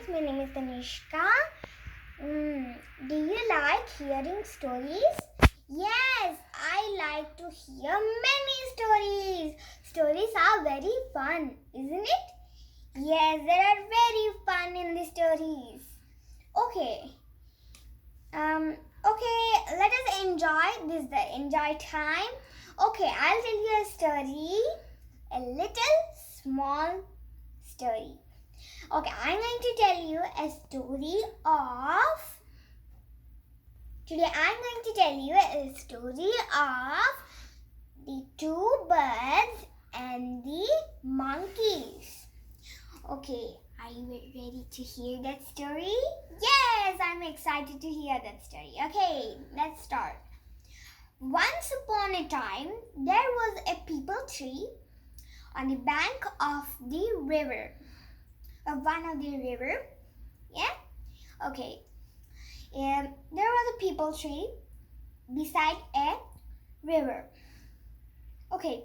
my name is Tanishka. Do you like hearing stories? Yes, I like to hear many stories. Stories are very fun, isn't it? Yes, there are very fun in the stories. Okay. Okay, let us enjoy this the enjoy time. Okay, I'll tell you a story. A little small story. Okay, I'm going to tell you a story of. Today I'm going to tell you a story of the two birds and the monkeys. Okay, are you ready to hear that story? Yes, I'm excited to hear that story. Okay, let's start. Once upon a time, there was a peepal tree on the bank of the river. One of the river. Yeah? Okay. There was a peepal tree beside a river. Okay.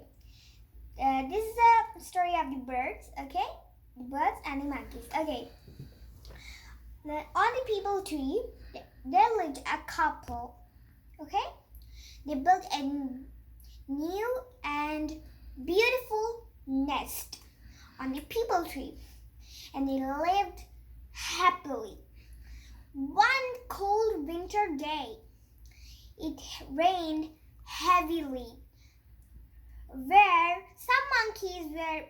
This is a story of the birds. Okay? The birds and the monkeys. Okay. On the peepal tree, there lived a couple. Okay? They built a new and beautiful nest on the peepal tree, and they lived happily. One cold winter day, it rained heavily, where some monkeys were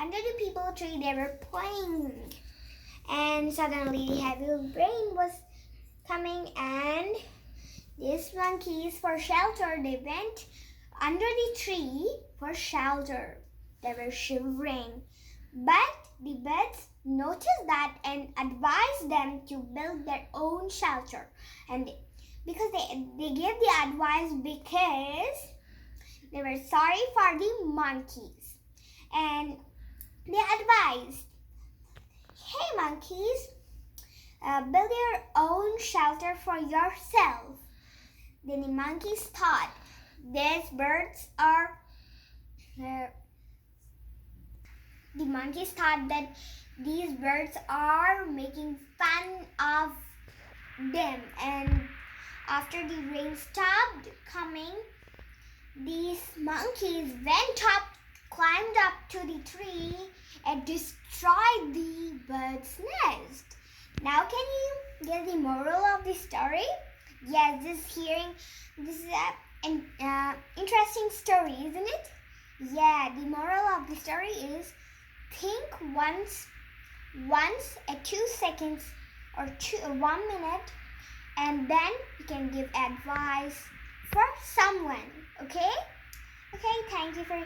under the peepal tree. They were playing, and suddenly the heavy rain was coming, and these monkeys, for shelter, they went under the tree for shelter. They were shivering, but the birds noticed that and advised them to build their own shelter. And because they gave the advice because they were sorry for the monkeys. And they advised, hey monkeys, build your own shelter for yourself. Then the monkeys thought, these birds are the monkeys thought that these birds are making fun of them. And after the rain stopped coming, these monkeys went up, climbed up to the tree and destroyed the bird's nest. Now can you get the moral of the story? Yes, this is an interesting story, isn't it? Yeah, the moral of the story is think once, 2 seconds or 1 minute, and then you can give advice for someone. Okay? Okay, thank you for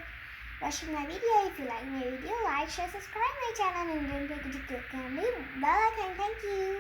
watching my video. If you like my video, like, share, subscribe my channel, and don't forget to click on the bell icon. Thank you.